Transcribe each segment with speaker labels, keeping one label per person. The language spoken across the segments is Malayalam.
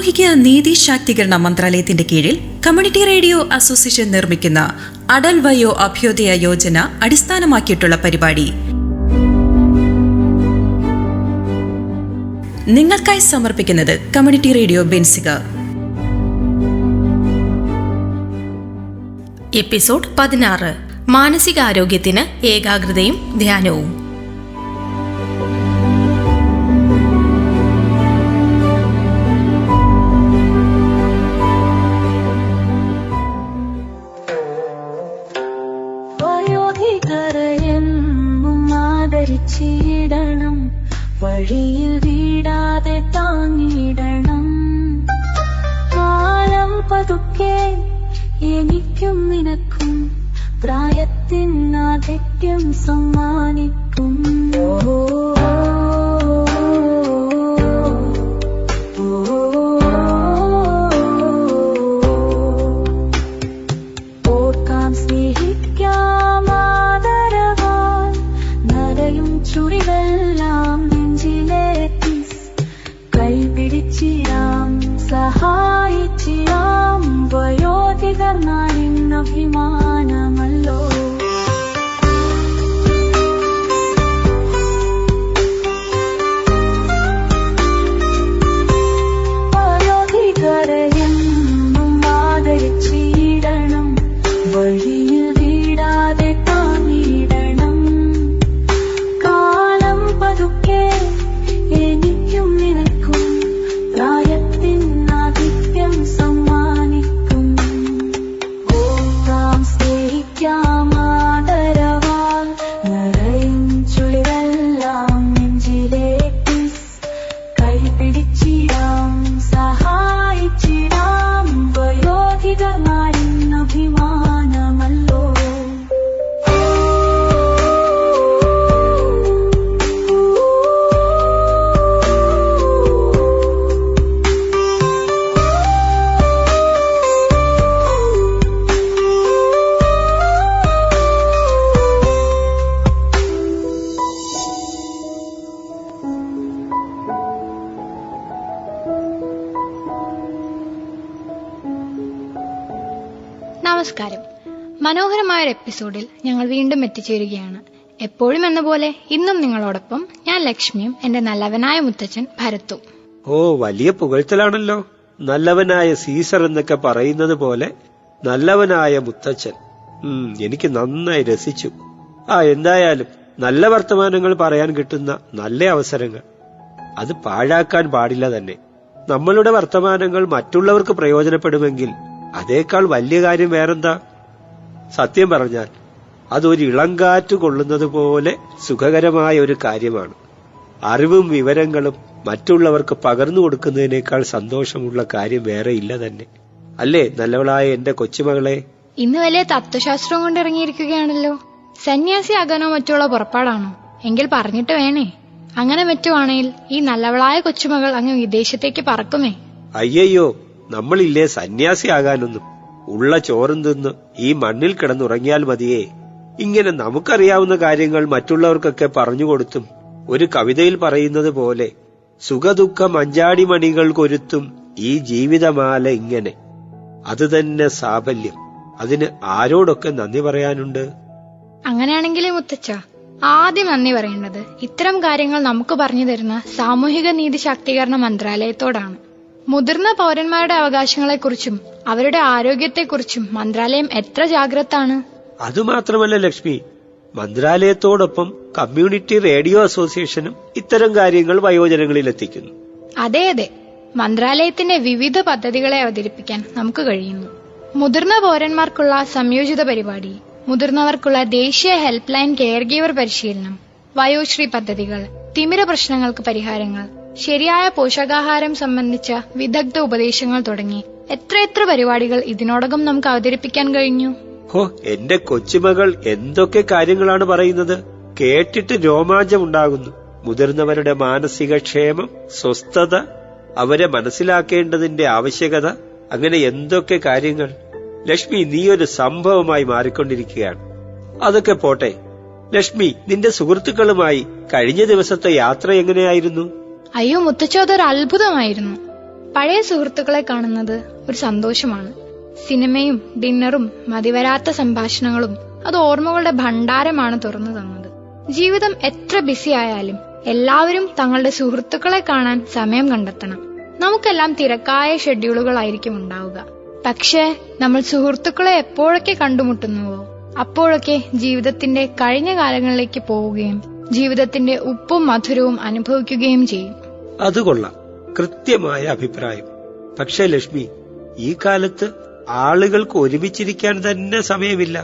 Speaker 1: സാമൂഹിക നീതി ശാക്തീകരണ മന്ത്രാലയത്തിന്റെ കീഴിൽ കമ്മ്യൂണിറ്റി റേഡിയോ അസോസിയേഷൻ നിർമ്മിക്കുന്ന അടൽ വയോ അഭ്യോദയ യോജന അടിസ്ഥാനമാക്കിയിട്ടുള്ള പരിപാടി നിങ്ങൾക്കായി സമർപ്പിക്കുന്നത് കമ്മ്യൂണിറ്റി റേഡിയോ ബെൻസിക. എപ്പിസോഡ് 16 മാനസികാരോഗ്യത്തിന് ഏകാഗ്രതയും ധ്യാനവും.
Speaker 2: ിടണം വഴിയിൽ വീടാതെ താങ്ങിടണം. കാലം പതുക്കെ എനിക്കും നിനക്കും പ്രായത്തിൻ ആധിക്യം സമ്മാനിക്കും. ഓർക്കാം, സ്നേഹിക്കാം, ആദരവാൽ നരയും ചുരിവെല്ലാം നെഞ്ചിലേറ്റി കൈപിടിച്ചിരാം, സഹായിച്ചിരാം. വയോധികർ നാടിൻ അഭിമാനമല്ലോ. വയോധികരെ എന്നും ആദരിച്ചിടണം, വഴിയിൽ വീടാതെ താങ്ങിടണം. കാലം പതുക്കെ എനിക്കും നിനക്കും പ്രായത്തിൻ ആധിക്യം സമ്മാനിക്കും. ഓർക്കാം, സ്നേഹിക്കാം, ആദരവാൽ നിറയും ചുളിവെല്ലാം നെഞ്ചിലേറ്റി കൈപിടിച്ചിടാം, സഹായിച്ചിടാം. വയോധികർ നാടിൻ അഭിമാനമല്ലോ.
Speaker 3: നമസ്കാരം. മനോഹരമായ ഒരു എപ്പിസോഡിൽ ഞങ്ങൾ വീണ്ടും എത്തിച്ചേരുകയാണ്. എപ്പോഴും എന്ന പോലെ ഇന്നും നിങ്ങളോടൊപ്പം ഞാൻ ലക്ഷ്മിയും എന്റെ നല്ലവനായ മുത്തച്ഛൻ ഭരത്തും.
Speaker 4: ഓ, വലിയ പുകഴ്ത്തലാണല്ലോ. നല്ലവനായ സീസർ എന്നൊക്കെ പറയുന്നത് പോലെ നല്ലവനായ മുത്തച്ഛൻ. എനിക്ക് നന്നായി രസിച്ചു. എന്തായാലും നല്ല വർത്തമാനങ്ങൾ പറയാൻ കിട്ടുന്ന നല്ല അവസരങ്ങൾ അത് പാഴാക്കാൻ പാടില്ല തന്നെ. നമ്മളുടെ വർത്തമാനങ്ങൾ മറ്റുള്ളവർക്ക് പ്രയോജനപ്പെടുമെങ്കിൽ അതേക്കാൾ വലിയ കാര്യം വേറെന്താ? സത്യം പറഞ്ഞാൽ അതൊരു ഇളങ്കാറ്റ് കൊള്ളുന്നത് പോലെ സുഖകരമായ ഒരു കാര്യമാണ്. അറിവും വിവരങ്ങളും മറ്റുള്ളവർക്ക് പകർന്നു കൊടുക്കുന്നതിനേക്കാൾ സന്തോഷമുള്ള കാര്യം വേറെ ഇല്ല തന്നെ. അല്ലേ നല്ലവളായ എന്റെ കൊച്ചുമകളെ?
Speaker 3: ഇന്ന് വലിയ തത്വശാസ്ത്രം കൊണ്ട് ഇറങ്ങിയിരിക്കുകയാണല്ലോ. സന്യാസിയാകാനോ മറ്റുള്ള പുറപ്പാടാണോ? എങ്കിൽ പറഞ്ഞിട്ട് വേണേ. അങ്ങനെ മറ്റുവാണെങ്കിൽ ഈ നല്ലവളായ കൊച്ചുമകൾ അങ്ങ് വിദേശത്തേക്ക് പറക്കുമേ.
Speaker 4: അയ്യയ്യോ, നമ്മളില്ലേ സന്യാസിയാകാനൊന്നും. ഉള്ള ചോറും തിന്ന് ഈ മണ്ണിൽ കിടന്നുറങ്ങിയാൽ മതിയേ. ഇങ്ങനെ നമുക്കറിയാവുന്ന കാര്യങ്ങൾ മറ്റുള്ളവർക്കൊക്കെ പറഞ്ഞുകൊടുത്തും ഒരു കവിതയിൽ പറയുന്നത് പോലെ സുഖദുഃഖം അഞ്ചാടി മണികൾ കൊരുത്തും ഈ ജീവിതമാല ഇങ്ങനെ. അത് തന്നെ സാഫല്യം. അതിന് ആരോടൊക്കെ നന്ദി പറയാനുണ്ട്.
Speaker 3: അങ്ങനെയാണെങ്കിൽ മുത്തച്ഛ, ആദ്യം നന്ദി പറയേണ്ടത് ഇത്തരം കാര്യങ്ങൾ നമുക്ക് പറഞ്ഞു തരുന്ന സാമൂഹിക നീതി ശാക്തീകരണ മന്ത്രാലയത്തോടാണ്. മുതിർന്ന പൗരന്മാരുടെ അവകാശങ്ങളെക്കുറിച്ചും അവരുടെ ആരോഗ്യത്തെക്കുറിച്ചും മന്ത്രാലയം എത്ര ജാഗ്രതാണ്.
Speaker 4: അതുമാത്രമല്ല ലക്ഷ്മി, മന്ത്രാലയത്തോടൊപ്പം കമ്മ്യൂണിറ്റി റേഡിയോ അസോസിയേഷനും ഇത്തരം കാര്യങ്ങൾ വയോജനങ്ങളിൽ എത്തിക്കുന്നു.
Speaker 3: അതെ അതെ, മന്ത്രാലയത്തിന്റെ വിവിധ പദ്ധതികളെ അവതരിപ്പിക്കാൻ നമുക്ക് കഴിയുന്നു. മുതിർന്ന പൗരന്മാർക്കുള്ള സംയോജിത പരിപാടി, മുതിർന്നവർക്കുള്ള ദേശീയ ഹെൽപ്പ് ലൈൻ കെയർ ഗീവർ പരിശീലനം, വയോശ്രീ പദ്ധതികൾ, തിമിര പ്രശ്നങ്ങൾക്ക് പരിഹാരങ്ങൾ, ശരിയായ പോഷകാഹാരം സംബന്ധിച്ച വിദഗ്ധ ഉപദേശങ്ങൾ തുടങ്ങി എത്രയെത്ര പരിപാടികൾ ഇതിനോടകം നമുക്ക് അവതരിപ്പിക്കാൻ കഴിഞ്ഞു.
Speaker 4: ഹോ, എന്റെ കൊച്ചുമകൾ എന്തൊക്കെ കാര്യങ്ങളാണ് പറയുന്നത്. കേട്ടിട്ട് രോമാഞ്ചമുണ്ടാകുന്നു. മുതിർന്നവരുടെ മാനസിക ക്ഷേമം, സ്വസ്ഥത, അവരെ മനസ്സിലാക്കേണ്ടതിന്റെ ആവശ്യകത, അങ്ങനെ എന്തൊക്കെ കാര്യങ്ങൾ. ലക്ഷ്മി, നീ ഒരു സംഭവമായി മാറിക്കൊണ്ടിരിക്കുകയാണ്. അതൊക്കെ പോട്ടെ ലക്ഷ്മി, നിന്റെ സുഹൃത്തുക്കളുമായി കഴിഞ്ഞ ദിവസത്തെ യാത്ര എങ്ങനെയായിരുന്നു?
Speaker 3: അയ്യോ മുത്തച്ഛ, അതൊരു അത്ഭുതമായിരുന്നു. പഴയ സുഹൃത്തുക്കളെ കാണുന്നത് ഒരു സന്തോഷമാണ്. സിനിമയും ഡിന്നറും മതിവരാത്ത സംഭാഷണങ്ങളും അത് ഓർമ്മകളുടെ ഭണ്ഡാരമാണ് തുറന്നു തന്നത്. ജീവിതം എത്ര ബിസി ആയാലും എല്ലാവരും തങ്ങളുടെ സുഹൃത്തുക്കളെ കാണാൻ സമയം കണ്ടെത്തണം. നമുക്കെല്ലാം തിരക്കായ ഷെഡ്യൂളുകളായിരിക്കും ഉണ്ടാവുക. പക്ഷേ നമ്മൾ സുഹൃത്തുക്കളെ എപ്പോഴൊക്കെ കണ്ടുമുട്ടുന്നുവോ അപ്പോഴൊക്കെ ജീവിതത്തിന്റെ കഴിഞ്ഞ കാലങ്ങളിലേക്ക് പോവുകയും ജീവിതത്തിന്റെ ഉപ്പും മധുരവും അനുഭവിക്കുകയും ചെയ്യും.
Speaker 4: അത് കൊള്ളാം, കൃത്യമായ അഭിപ്രായം. പക്ഷേ ലക്ഷ്മി, ഈ കാലത്ത് ആളുകൾക്ക് ഒരുമിച്ചിരിക്കാൻ തന്നെ സമയമില്ല.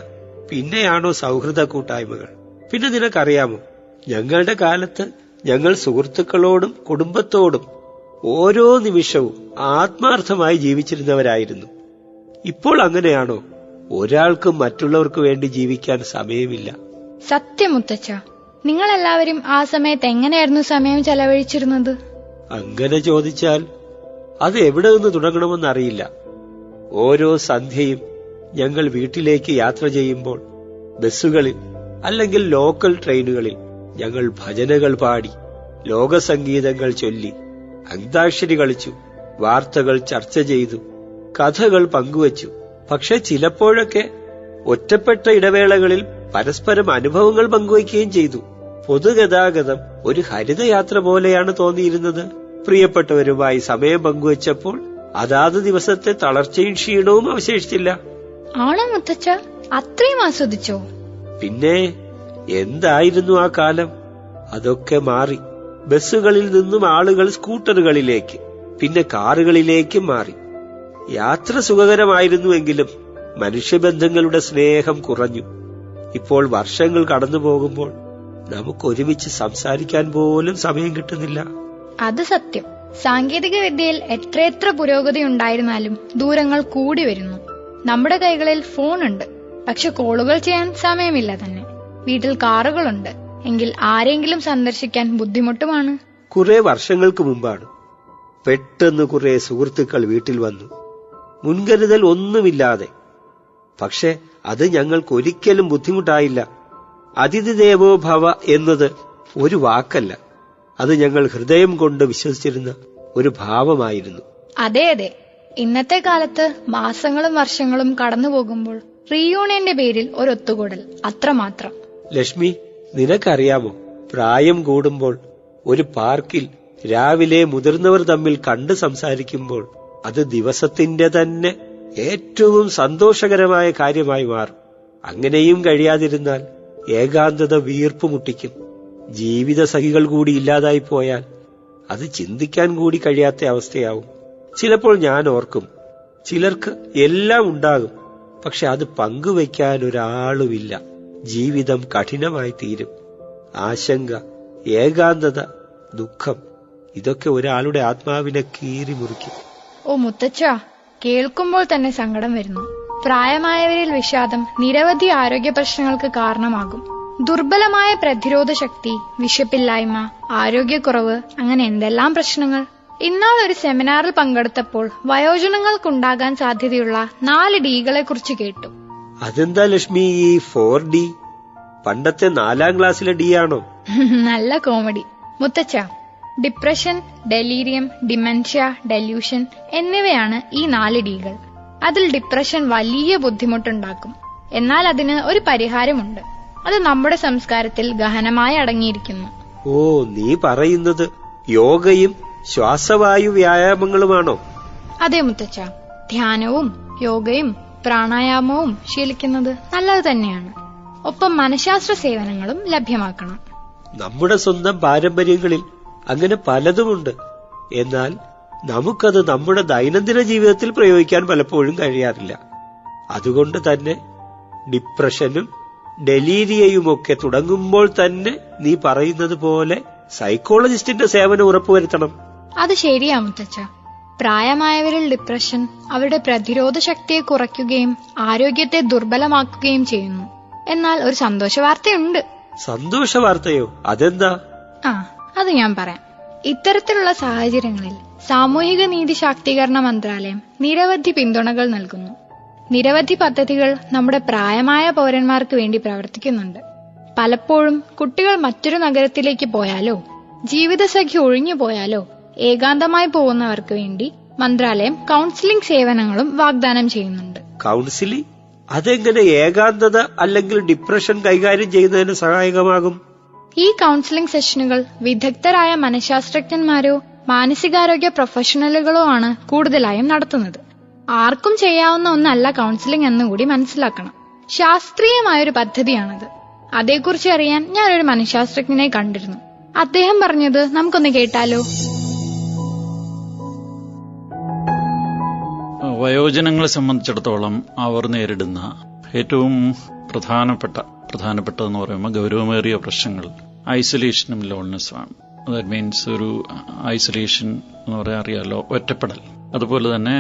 Speaker 4: പിന്നെയാണോ സൗഹൃദ കൂട്ടായ്മകൾ? പിന്നെ നിനക്കറിയാമോ, ഞങ്ങളുടെ കാലത്ത് ഞങ്ങൾ സുഹൃത്തുക്കളോടും കുടുംബത്തോടും ഓരോ നിമിഷവും ആത്മാർത്ഥമായി ജീവിച്ചിരുന്നവരായിരുന്നു. ഇപ്പോൾ അങ്ങനെയാണോ? ഒരാൾക്കും മറ്റുള്ളവർക്ക് വേണ്ടി ജീവിക്കാൻ സമയമില്ല.
Speaker 3: സത്യം മുത്തച്ഛ, നിങ്ങളെല്ലാവരും ആ സമയത്ത് എങ്ങനെയായിരുന്നു സമയം ചെലവഴിച്ചിരുന്നത്?
Speaker 4: അങ്ങനെ ചോദിച്ചാൽ അത് എവിടെ നിന്ന് തുടങ്ങണമെന്നറിയില്ല. ഓരോ സന്ധ്യയും ഞങ്ങൾ വീട്ടിലേക്ക് യാത്ര ചെയ്യുമ്പോൾ ബസ്സുകളിൽ അല്ലെങ്കിൽ ലോക്കൽ ട്രെയിനുകളിൽ ഞങ്ങൾ ഭജനകൾ പാടി, ലോകസംഗീതങ്ങൾ ചൊല്ലി, അന്താക്ഷരി കളിച്ചു, വാർത്തകൾ ചർച്ച ചെയ്തു, കഥകൾ പങ്കുവച്ചു. പക്ഷെ ചിലപ്പോഴൊക്കെ ഒറ്റപ്പെട്ട ഇടവേളകളിൽ പരസ്പരം അനുഭവങ്ങൾ പങ്കുവയ്ക്കുകയും ചെയ്തു. പൊതുഗതാഗതം ഒരു ഹരിതയാത്ര പോലെയാണ് തോന്നിയിരുന്നത്. പ്രിയപ്പെട്ടവരുമായി സമയം പങ്കുവച്ചപ്പോൾ അതാത് ദിവസത്തെ തളർച്ചയും ക്ഷീണവും അവശേഷിച്ചില്ല.
Speaker 3: ആണോ മുത്തച്ഛ? അത്രയും ആസ്വദിച്ചോ?
Speaker 4: പിന്നെ എന്തായിരുന്നു ആ കാലം? അതൊക്കെ മാറി. ബസ്സുകളിൽ നിന്നും ആളുകൾ സ്കൂട്ടറുകളിലേക്ക്, പിന്നെ കാറുകളിലേക്കും മാറി. യാത്ര സുഖകരമായിരുന്നുവെങ്കിലും മനുഷ്യബന്ധങ്ങളുടെ സ്നേഹം കുറഞ്ഞു. ഇപ്പോൾ വർഷങ്ങൾ കടന്നു പോകുമ്പോൾ നമുക്ക് ഒരുമിച്ച് സംസാരിക്കാൻ പോലും സമയം കിട്ടുന്നില്ല.
Speaker 3: അത് സത്യം. സാങ്കേതിക വിദ്യയിൽ എത്രയെത്ര പുരോഗതി ഉണ്ടായിരുന്നാലും ദൂരങ്ങൾ കൂടി വരുന്നു. നമ്മുടെ കൈകളിൽ ഫോണുണ്ട്, പക്ഷെ കോളുകൾ ചെയ്യാൻ സമയമില്ല തന്നെ. വീട്ടിൽ കാറുകളുണ്ട്, എങ്കിൽ ആരെങ്കിലും സന്ദർശിക്കാൻ ബുദ്ധിമുട്ടുമാണ്.
Speaker 4: കുറെ വർഷങ്ങൾക്ക് മുമ്പാണ് പെട്ടെന്ന് കുറെ സുഹൃത്തുക്കൾ വീട്ടിൽ വന്നു, മുൻകരുതൽ ഒന്നുമില്ലാതെ. പക്ഷെ അത് ഞങ്ങൾക്കൊരിക്കലും ബുദ്ധിമുട്ടായില്ല. അതിഥി ദേവോ ഭവ എന്നത് ഒരു വാക്കല്ല, അത് ഞങ്ങൾ ഹൃദയം കൊണ്ട് വിശ്വസിച്ചിരുന്ന ഒരു ഭാവമായിരുന്നു.
Speaker 3: അതെ അതെ, ഇന്നത്തെ കാലത്ത് മാസങ്ങളും വർഷങ്ങളും കടന്നു പോകുമ്പോൾ റീയൂണിയന്റെ പേരിൽ ഒരു ഒത്തുകൂടൽ, അത്രമാത്രം.
Speaker 4: ലക്ഷ്മി, നിനക്കറിയാമോ, പ്രായം കൂടുമ്പോൾ ഒരു പാർക്കിൽ രാവിലെ മുതിർന്നവർ തമ്മിൽ കണ്ട് സംസാരിക്കുമ്പോൾ അത് ദിവസത്തിന്റെ തന്നെ ഏറ്റവും സന്തോഷകരമായ കാര്യമായി മാറും. അങ്ങനെയും കഴിയാതിരുന്നാൽ ഏകാന്തത വീർപ്പ് മുട്ടിക്കും. ജീവിത സഖികൾ കൂടി ഇല്ലാതായി പോയാൽ അത് ചിന്തിക്കാൻ കൂടി കഴിയാത്ത അവസ്ഥയാവും. ചിലപ്പോൾ ഞാൻ ഓർക്കും, ചിലർക്ക് എല്ലാം ഉണ്ടാകും, പക്ഷെ അത് പങ്കുവയ്ക്കാൻ ഒരാളുമില്ല. ജീവിതം കഠിനമായി തീരും. ആശങ്ക, ഏകാന്തത, ദുഃഖം, ഇതൊക്കെ ഒരാളുടെ ആത്മാവിനെ കീറി മുറിക്കും.
Speaker 3: ഓ മുത്തച്ഛ, കേൾക്കുമ്പോൾ തന്നെ സങ്കടം വരുന്നു. പ്രായമായവരിൽ വിഷാദം നിരവധി ആരോഗ്യ പ്രശ്നങ്ങൾക്ക് കാരണമാകും. ദുർബലമായ പ്രതിരോധ ശക്തി, വിശപ്പില്ലായ്മ, ആരോഗ്യക്കുറവ്, അങ്ങനെ എന്തെല്ലാം പ്രശ്നങ്ങൾ. ഇന്നാൾ ഒരു സെമിനാറിൽ പങ്കെടുത്തപ്പോൾ വയോജനങ്ങൾക്കുണ്ടാകാൻ സാധ്യതയുള്ള 4 ഡികളെ കുറിച്ച് കേട്ടു.
Speaker 4: അതെന്താ ലക്ഷ്മി ഈ 4D? പണ്ടത്തെ 4ാം ക്ലാസ്സിലെ ഡി ആണോ?
Speaker 3: നല്ല കോമഡി. മുത്തച്ഛ, ഡിപ്രഷൻ, ഡെലീരിയം, ഡിമെൻഷ്യ, ഡെല്യൂഷൻ എന്നിവയാണ് ഈ 4 ഡികൾ. അതിൽ ഡിപ്രഷൻ വലിയ ബുദ്ധിമുട്ടുണ്ടാക്കും. എന്നാൽ അതിന് ഒരു പരിഹാരമുണ്ട്. അത് നമ്മുടെ സംസ്കാരത്തിൽ ഗഹനമായി അടങ്ങിയിരിക്കുന്നു.
Speaker 4: ഓ, നീ പറയുന്നത് യോഗയും ശ്വാസവായു വ്യായാമങ്ങളുമാണോ?
Speaker 3: അതെ മുത്തച്ഛ, ധ്യാനവും യോഗയും പ്രാണായാമവും ശീലിക്കുന്നത് നല്ലത് തന്നെയാണ്. ഒപ്പം മനഃശാസ്ത്ര സേവനങ്ങളും ലഭ്യമാക്കണം.
Speaker 4: നമ്മുടെ സ്വന്തം പാരമ്പര്യങ്ങളിൽ അങ്ങനെ പലതുമുണ്ട്. എന്നാൽ നമുക്കത് നമ്മുടെ ദൈനംദിന ജീവിതത്തിൽ പ്രയോഗിക്കാൻ പലപ്പോഴും കഴിയാറില്ല. അതുകൊണ്ട് തന്നെ ഡിപ്രഷനും ഡെലീരിയയുമൊക്കെ തുടങ്ങുമ്പോൾ തന്നെ നീ പറയുന്നത് പോലെ സൈക്കോളജിസ്റ്റിന്റെ സേവനം ഉറപ്പുവരുത്തണം.
Speaker 3: അത് ശരിയാ മുത്തച്ഛ. പ്രായമായവരിൽ ഡിപ്രഷൻ അവരുടെ പ്രതിരോധ ശക്തിയെ കുറയ്ക്കുകയും ആരോഗ്യത്തെ ദുർബലമാക്കുകയും ചെയ്യുന്നു. എന്നാൽ ഒരു സന്തോഷ വാർത്തയുണ്ട്.
Speaker 4: സന്തോഷ വാർത്തയോ? അതെന്താ?
Speaker 3: അത് ഞാൻ പറയാം. ഇത്തരത്തിലുള്ള സാഹചര്യങ്ങളിൽ സാമൂഹിക നീതി ശാക്തീകരണ മന്ത്രാലയം നിരവധി പിന്തുണകൾ നൽകുന്നു. നിരവധി പദ്ധതികൾ നമ്മുടെ പ്രായമായ പൗരന്മാർക്ക് വേണ്ടി പ്രവർത്തിക്കുന്നുണ്ട്. പലപ്പോഴും കുട്ടികൾ മറ്റൊരു നഗരത്തിലേക്ക് പോയാലോ ജീവിതസഖി ഒഴിഞ്ഞു പോയാലോ ഏകാന്തമായി പോകുന്നവർക്ക് വേണ്ടി മന്ത്രാലയം കൗൺസിലിംഗ് സേവനങ്ങളും വാഗ്ദാനം ചെയ്യുന്നുണ്ട്.
Speaker 4: കൗൺസിലിംഗ് അതെങ്ങനെ ഏകാന്തത അല്ലെങ്കിൽ ഡിപ്രഷൻ കൈകാര്യം ചെയ്യുന്നതിന് സഹായകമാകും?
Speaker 3: ഈ കൗൺസിലിംഗ് സെഷനുകൾ വിദഗ്ധരായ മനഃശാസ്ത്രജ്ഞന്മാരോ മാനസികാരോഗ്യ പ്രൊഫഷണലുകളോ ആണ് കൂടുതലായും നടത്തുന്നത്. ആർക്കും ചെയ്യാവുന്ന ഒന്നല്ല കൗൺസിലിംഗ് എന്നുകൂടി മനസ്സിലാക്കണം. ശാസ്ത്രീയമായൊരു പദ്ധതിയാണത്. അതേക്കുറിച്ച് അറിയാൻ ഞാനൊരു മനഃശാസ്ത്രജ്ഞനെ കണ്ടിരുന്നു. അദ്ദേഹം പറഞ്ഞത് നമുക്കൊന്ന് കേട്ടാലോ?
Speaker 5: വയോജനങ്ങളെ സംബന്ധിച്ചിടത്തോളം അവർ നേരിടുന്ന ഏറ്റവും പ്രധാനപ്പെട്ടതെന്ന് പറയുമ്പോൾ ഗൗരവമേറിയ പ്രശ്നങ്ങൾ ഐസൊലേഷനും ലോൺനെസ്സുമാണ്. ദാറ്റ് മീൻസ് ഒരു ഐസൊലേഷൻ എന്ന് പറയാൻ അറിയാലോ, ഒറ്റപ്പെടൽ. അതുപോലെ തന്നെ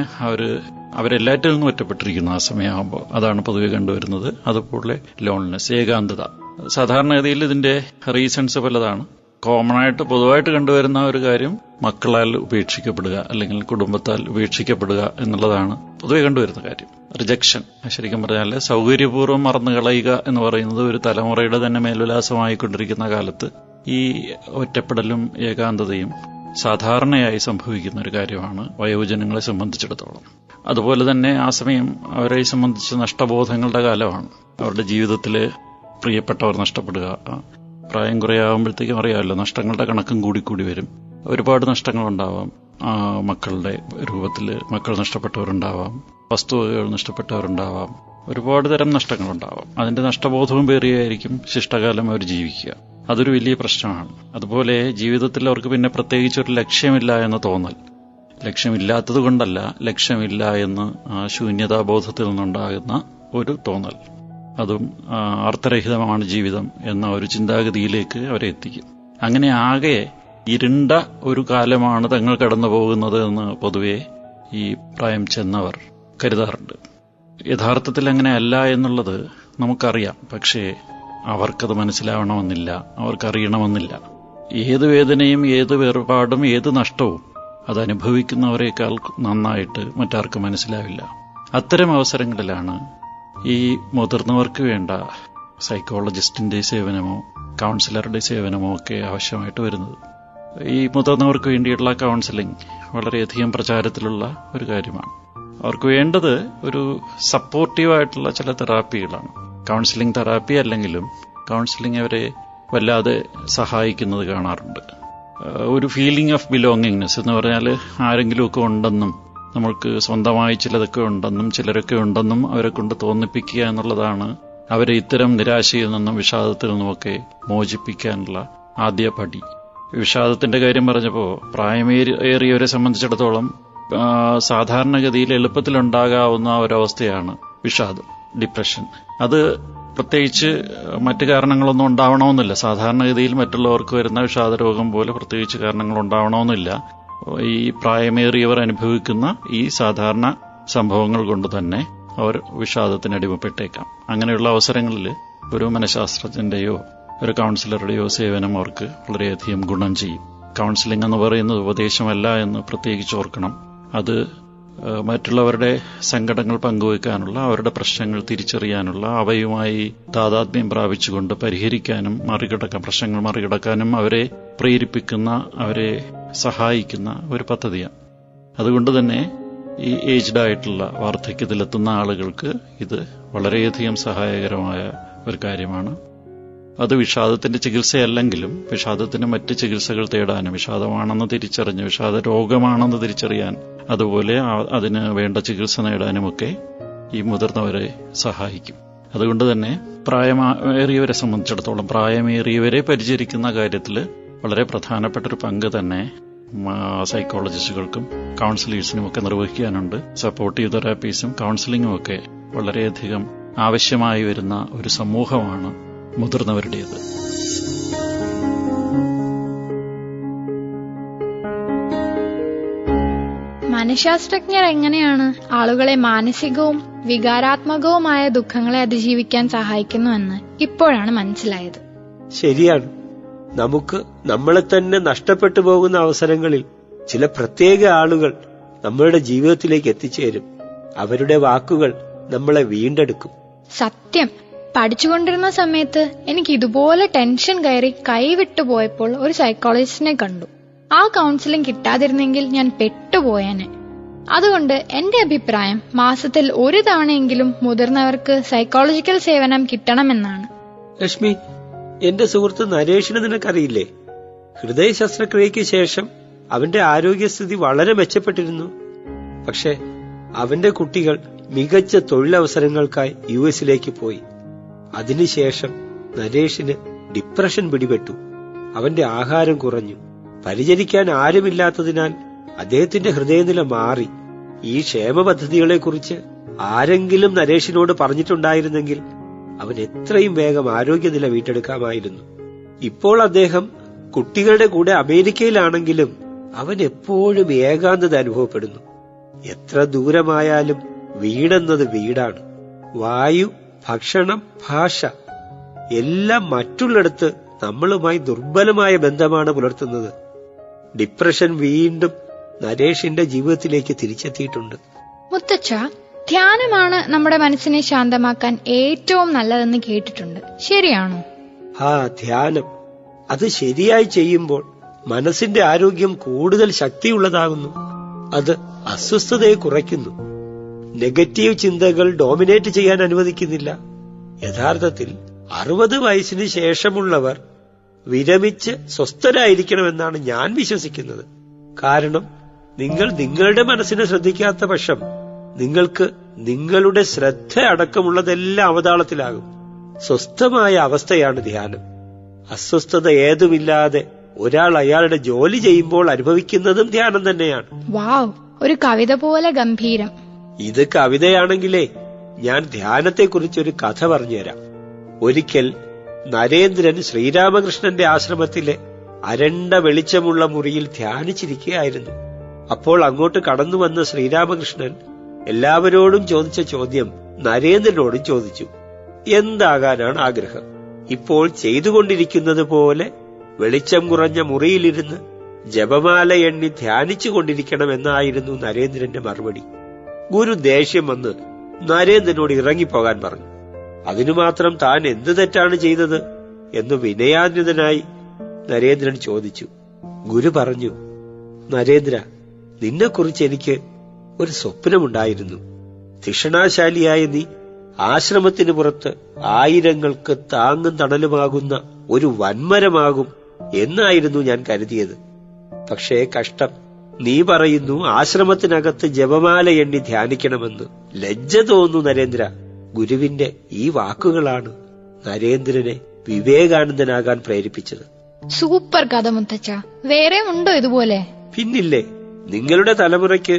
Speaker 5: അവരെല്ലാറ്റിൽ നിന്നും ഒറ്റപ്പെട്ടിരിക്കുന്നു ആ സമയമാകുമ്പോൾ. അതാണ് പൊതുവെ കണ്ടുവരുന്നത്. അതുപോലെ ലോൺനെസ്, ഏകാന്തത. സാധാരണഗതിയിൽ ഇതിന്റെ റീസൺസ് പലതാണ്. കോമൺ ആയിട്ട് പൊതുവായിട്ട് കണ്ടുവരുന്ന ഒരു കാര്യം മക്കളാൽ ഉപേക്ഷിക്കപ്പെടുക അല്ലെങ്കിൽ കുടുംബത്താൽ ഉപേക്ഷിക്കപ്പെടുക എന്നുള്ളതാണ് പൊതുവെ കണ്ടുവരുന്ന കാര്യം. റിജക്ഷൻ, ശരിക്കും പറഞ്ഞാൽ സൗകര്യപൂർവ്വം മറന്നു കളയുക എന്ന് പറയുന്നത് ഒരു തലമുറയുടെ തന്നെ മേൽവിലാസമായിക്കൊണ്ടിരിക്കുന്ന കാലത്ത് ഈ ഒറ്റപ്പെടലും ഏകാന്തതയും സാധാരണയായി സംഭവിക്കുന്ന ഒരു കാര്യമാണ് വയോജനങ്ങളെ സംബന്ധിച്ചിടത്തോളം. അതുപോലെ തന്നെ ആ സമയം അവരെ സംബന്ധിച്ച് നഷ്ടബോധങ്ങളുടെ കാലമാണ്. അവരുടെ ജീവിതത്തിൽ പ്രിയപ്പെട്ടവർ നഷ്ടപ്പെടുക, പ്രായം കുറയാകുമ്പോഴത്തേക്കും അറിയാമല്ലോ, നഷ്ടങ്ങളുടെ കണക്കും കൂടിക്കൂടി വരും. ഒരുപാട് നഷ്ടങ്ങളുണ്ടാവാം. മക്കളുടെ രൂപത്തിൽ മക്കൾ നഷ്ടപ്പെട്ടവരുണ്ടാവാം, വസ്തുവകകൾ നഷ്ടപ്പെട്ടവരുണ്ടാവാം, ഒരുപാട് തരം നഷ്ടങ്ങളുണ്ടാവാം. അതിന്റെ നഷ്ടബോധവും പേറിയായിരിക്കും ശിഷ്ടകാലം അവർ ജീവിക്കുക. അതൊരു വലിയ പ്രശ്നമാണ്. അതുപോലെ ജീവിതത്തിൽ അവർക്ക് പിന്നെ പ്രത്യേകിച്ചൊരു ലക്ഷ്യമില്ല എന്ന് തോന്നൽ. ലക്ഷ്യമില്ലാത്തത് കൊണ്ടല്ല, ലക്ഷ്യമില്ല എന്ന് ആ ശൂന്യതാബോധത്തിൽ നിന്നുണ്ടാകുന്ന ഒരു തോന്നൽ. അതും അർത്ഥരഹിതമാണ് ജീവിതം എന്ന ഒരു ചിന്താഗതിയിലേക്ക് അവരെ എത്തിക്കും. അങ്ങനെ ആകെ ഇരുണ്ട ഒരു കാലമാണ് തങ്ങൾ കടന്നു പോകുന്നത് എന്ന് പൊതുവെ ഈ പ്രായം ചെന്നവർ കരുതാറുണ്ട്. യഥാർത്ഥത്തിൽ അങ്ങനെ അല്ല എന്നുള്ളത് നമുക്കറിയാം. പക്ഷേ അവർക്കത് മനസ്സിലാവണമെന്നില്ല, അവർക്കറിയണമെന്നില്ല. ഏത് വേദനയും ഏത് വേർപാടും ഏത് നഷ്ടവും അത് അനുഭവിക്കുന്നവരെക്കാൾ നന്നായിട്ട് മറ്റാർക്കും മനസ്സിലാവില്ല. അത്തരം അവസരങ്ങളിലാണ് ഈ മുതിർന്നവർക്ക് വേണ്ട സൈക്കോളജിസ്റ്റിന്റെ സേവനമോ കൗൺസിലറുടെ സേവനമോ ഒക്കെ ആവശ്യമായിട്ട് വരുന്നത്. ഈ മുതിർന്നവർക്ക് വേണ്ടിയുള്ള കൗൺസിലിംഗ് വളരെയധികം പ്രചാരത്തിലുള്ള ഒരു കാര്യമാണ്. അവർക്ക് വേണ്ടത് ഒരു സപ്പോർട്ടീവായിട്ടുള്ള ചില തെറാപ്പികളാണ്. കൗൺസിലിംഗ് തെറാപ്പി അല്ലെങ്കിലും കൗൺസിലിംഗ് അവരെ വല്ലാതെ സഹായിക്കുന്നത് കാണാറുണ്ട്. ഒരു ഫീലിംഗ് ഓഫ് ബിലോങ്ങിങ്നെസ് എന്ന് പറഞ്ഞാൽ ആരെങ്കിലുമൊക്കെ ഉണ്ടെന്നും നമ്മൾക്ക് സ്വന്തമായി ചിലതൊക്കെ ഉണ്ടെന്നും ചിലരൊക്കെ ഉണ്ടെന്നും അവരെ കൊണ്ട് തോന്നിപ്പിക്കുക എന്നുള്ളതാണ് അവരെ ഇത്തരം നിരാശയിൽ നിന്നും വിഷാദത്തിൽ നിന്നുമൊക്കെ മോചിപ്പിക്കാനുള്ള ആദ്യ പടി. വിഷാദത്തിന്റെ കാര്യം പറഞ്ഞപ്പോൾ പ്രായമേറിയവരെ സംബന്ധിച്ചിടത്തോളം സാധാരണഗതിയിൽ എളുപ്പത്തിലുണ്ടാകാവുന്ന ഒരവസ്ഥയാണ് വിഷാദം, ഡിപ്രഷൻ. അത് പ്രത്യേകിച്ച് മറ്റു കാരണങ്ങളൊന്നും ഉണ്ടാവണമെന്നില്ല. സാധാരണഗതിയിൽ മറ്റുള്ളവർക്ക് വരുന്ന വിഷാദരോഗം പോലെ പ്രത്യേകിച്ച് കാരണങ്ങൾ ഉണ്ടാവണമെന്നില്ല. ഈ പ്രായമേറിയവർ അനുഭവിക്കുന്ന ഈ സാധാരണ സംഭവങ്ങൾ കൊണ്ട് തന്നെ അവർ വിഷാദത്തിന് അടിമപ്പെട്ടേക്കാം. അങ്ങനെയുള്ള അവസരങ്ങളിൽ ഒരു മനഃശാസ്ത്രജ്ഞന്റെയോ ഒരു കൗൺസിലറുടെയോ സേവനം അവർക്ക് വളരെയധികം ഗുണം ചെയ്യും. കൗൺസിലിംഗ് എന്ന് പറയുന്നത് ഉപദേശമല്ല എന്ന് പ്രത്യേകിച്ച് ഓർക്കണം. അത് മറ്റുള്ളവരുടെ സങ്കടങ്ങൾ പങ്കുവയ്ക്കാനുള്ള, അവരുടെ പ്രശ്നങ്ങൾ തിരിച്ചറിയാനുള്ള, അവയുമായി താതാത്മ്യം പ്രാപിച്ചുകൊണ്ട് പരിഹരിക്കാനും പ്രശ്നങ്ങൾ മറികടക്കാനും അവരെ പ്രേരിപ്പിക്കുന്ന, അവരെ സഹായിക്കുന്ന ഒരു പദ്ധതിയാണ്. അതുകൊണ്ട് തന്നെ ഈ ഏജ്ഡ് ആയിട്ടുള്ള വാർദ്ധക്യത്തിലെത്തുന്ന ആളുകൾക്ക് ഇത് വളരെയധികം സഹായകരമായ ഒരു കാര്യമാണ്. അത് വിഷാദത്തിന്റെ ചികിത്സയല്ലെങ്കിലും വിഷാദത്തിന് മറ്റ് ചികിത്സകൾ തേടാനും, വിഷാദമാണെന്ന് തിരിച്ചറിഞ്ഞ് വിഷാദ രോഗമാണെന്ന് തിരിച്ചറിയാൻ, അതുപോലെ അതിന് വേണ്ട ചികിത്സ നേടാനുമൊക്കെ ഈ മുതിർന്നവരെ സഹായിക്കും. അതുകൊണ്ട് തന്നെ പ്രായമേറിയവരെ സംബന്ധിച്ചിടത്തോളം പ്രായമേറിയവരെ പരിചരിക്കുന്ന കാര്യത്തിൽ വളരെ പ്രധാനപ്പെട്ടൊരു പങ്ക് തന്നെ സൈക്കോളജിസ്റ്റുകൾക്കും കൗൺസിലേഴ്സിനും ഒക്കെ നിർവഹിക്കാനുണ്ട്. സപ്പോർട്ടീവ് തെറാപ്പീസും കൗൺസിലിംഗും ഒക്കെ വളരെയധികം ആവശ്യമായി വരുന്ന ഒരു സമൂഹമാണ് മുതിർന്നവരുടേത്.
Speaker 3: മനഃശാസ്ത്രജ്ഞർ എങ്ങനെയാണ് ആളുകളെ മാനസികവും വികാരാത്മകവുമായ ദുഃഖങ്ങളെ അതിജീവിക്കാൻ സഹായിക്കുന്നുവെന്ന് ഇപ്പോഴാണ് മനസ്സിലായത്.
Speaker 4: ശരിയാണ്. നമുക്ക് നമ്മളെ തന്നെ നഷ്ടപ്പെട്ടു പോകുന്ന അവസരങ്ങളിൽ ചില പ്രത്യേക ആളുകൾ നമ്മളുടെ ജീവിതത്തിലേക്ക് എത്തിച്ചേരും. അവരുടെ വാക്കുകൾ നമ്മളെ വീണ്ടെടുക്കും.
Speaker 3: സത്യം. പഠിച്ചുകൊണ്ടിരുന്ന സമയത്ത് എനിക്ക് ഇതുപോലെ ടെൻഷൻ കയറി കൈവിട്ടു പോയപ്പോൾ ഒരു സൈക്കോളജിസ്റ്റിനെ കണ്ടു. ആ കൗൺസിലിംഗ് കിട്ടാതിരുന്നെങ്കിൽ ഞാൻ പെട്ടുപോയേനെ. അതുകൊണ്ട് എന്റെ അഭിപ്രായം മാസത്തിൽ ഒരു തവണയെങ്കിലും മുതിർന്നവർക്ക് സൈക്കോളജിക്കൽ സേവനം കിട്ടണമെന്നാണ്.
Speaker 4: ലക്ഷ്മി, എന്റെ സുഹൃത്ത് നരേഷിനെ നിനക്കറിയില്ലേ? ഹൃദയ ശസ്ത്രക്രിയയ്ക്ക് ശേഷം അവന്റെ ആരോഗ്യസ്ഥിതി വളരെ മെച്ചപ്പെട്ടിരുന്നു. പക്ഷെ അവന്റെ കുട്ടികൾ മികച്ച തൊഴിലവസരങ്ങൾക്കായി യുഎസിലേക്ക് പോയി. അതിനുശേഷം നരേഷിന് ഡിപ്രഷൻ പിടിപെട്ടു. അവന്റെ ആഹാരം കുറഞ്ഞു. പരിചരിക്കാൻ ആരുമില്ലാത്തതിനാൽ അദ്ദേഹത്തിന്റെ ഹൃദയനില മാറി. ഈ ക്ഷേമ പദ്ധതികളെക്കുറിച്ച് ആരെങ്കിലും നരേഷിനോട് പറഞ്ഞിട്ടുണ്ടായിരുന്നെങ്കിൽ അവൻ എത്രയും വേഗം ആരോഗ്യനില വീണ്ടെടുക്കാമായിരുന്നു. ഇപ്പോൾ അദ്ദേഹം കുട്ടികളുടെ കൂടെ അമേരിക്കയിലാണെങ്കിലും അവൻ എപ്പോഴും ഏകാന്തത അനുഭവപ്പെടുന്നു. എത്ര ദൂരമായാലും വീടെന്നത് വീടാണ്. വായു, ഭക്ഷണം, ഭാഷ എല്ലാം മറ്റുള്ളിടത്ത് നമ്മളുമായി ദുർബലമായ ബന്ധമാണ് പുലർത്തുന്നത്. ഡിപ്രഷൻ വീണ്ടും നരേഷിന്റെ ജീവിതത്തിലേക്ക് തിരിച്ചെത്തിയിട്ടുണ്ട്.
Speaker 3: മുത്തച്ഛ, ധ്യാനമാണ് നമ്മുടെ മനസ്സിനെ ശാന്തമാക്കാൻ ഏറ്റവും നല്ലതെന്ന് കേട്ടിട്ടുണ്ട്. ശരിയാണോ?
Speaker 4: ധ്യാനം അത് ശരിയായി ചെയ്യുമ്പോൾ മനസ്സിന്റെ ആരോഗ്യം കൂടുതൽ ശക്തിയുള്ളതാകുന്നു. അത് അസ്വസ്ഥതയെ കുറയ്ക്കുന്നു. നെഗറ്റീവ് ചിന്തകൾ ഡോമിനേറ്റ് ചെയ്യാൻ അനുവദിക്കുന്നില്ല. യഥാർത്ഥത്തിൽ 60 വയസ്സിന് ശേഷമുള്ളവർ വിരമിച്ച് സ്വസ്ഥരായിരിക്കണമെന്നാണ് ഞാൻ വിശ്വസിക്കുന്നത്. കാരണം നിങ്ങൾ നിങ്ങളുടെ മനസ്സിനെ ശ്രദ്ധിക്കാത്ത പക്ഷം നിങ്ങൾക്ക് നിങ്ങളുടെ ശ്രദ്ധ അടക്കമുള്ളതെല്ലാം അവതാളത്തിലാകും. സ്വസ്ഥമായ അവസ്ഥയാണ് ധ്യാനം. അസ്വസ്ഥത ഏതുമില്ലാതെ ഒരാൾ അയാളുടെ ജോലി ചെയ്യുമ്പോൾ അനുഭവിക്കുന്നതും ധ്യാനം തന്നെയാണ്.
Speaker 3: വാവ്, ഒരു കവിത പോലെ ഗംഭീരം.
Speaker 4: ഇത് കവിതയാണെങ്കിലേ ഞാൻ ധ്യാനത്തെക്കുറിച്ചൊരു കഥ പറഞ്ഞുതരാം. ഒരിക്കൽ നരേന്ദ്രൻ ശ്രീരാമകൃഷ്ണന്റെ ആശ്രമത്തിലെ അരണ്ട വെളിച്ചമുള്ള മുറിയിൽ ധ്യാനിച്ചിരിക്കുകയായിരുന്നു. അപ്പോൾ അങ്ങോട്ട് കടന്നു വന്ന ശ്രീരാമകൃഷ്ണൻ എല്ലാവരോടും ചോദിച്ച ചോദ്യം നരേന്ദ്രനോടും ചോദിച്ചു. എന്താകാനാണ് ആഗ്രഹം? ഇപ്പോൾ ചെയ്തുകൊണ്ടിരിക്കുന്നത് പോലെ വെളിച്ചം കുറഞ്ഞ മുറിയിലിരുന്ന് ജപമാല എണ്ണി ധ്യാനിച്ചു കൊണ്ടിരിക്കണമെന്നായിരുന്നു നരേന്ദ്രന്റെ മറുപടി. ഗുരു ദേഷ്യം വന്ന് നരേന്ദ്രനോട് ഇറങ്ങിപ്പോകാൻ പറഞ്ഞു. അതിനു മാത്രം താൻ എന്ത് തെറ്റാണ് ചെയ്തത് എന്ന് വിനയാന്വിതനായി നരേന്ദ്രൻ ചോദിച്ചു. ഗുരു പറഞ്ഞു, നരേന്ദ്ര, നിന്നെക്കുറിച്ച് എനിക്ക് ഒരു സ്വപ്നമുണ്ടായിരുന്നു. ധിഷണാശാലിയായ നീ ആശ്രമത്തിന് പുറത്ത് ആയിരങ്ങൾക്ക് താങ്ങും തണലുമാകുന്ന ഒരു വൻമരമാകും എന്നായിരുന്നു ഞാൻ കരുതിയത്. പക്ഷേ കഷ്ടം, നീ പറയുന്നു ആശ്രമത്തിനകത്ത് ജപമാല എണ്ണി ധ്യാനിക്കണമെന്ന്. ലജ്ജ തോന്നുന്നു നരേന്ദ്ര. ഗുരുവിന്റെ ഈ വാക്കുകളാണ് നരേന്ദ്രനെ വിവേകാനന്ദനാകാൻ പ്രേരിപ്പിച്ചത്.
Speaker 3: സൂപ്പർ കഥ മുത്തച്ഛ. വേറെ ഉണ്ടോ ഇതുപോലെ?
Speaker 4: പിന്നില്ലേ, നിങ്ങളുടെ തലമുറയ്ക്ക്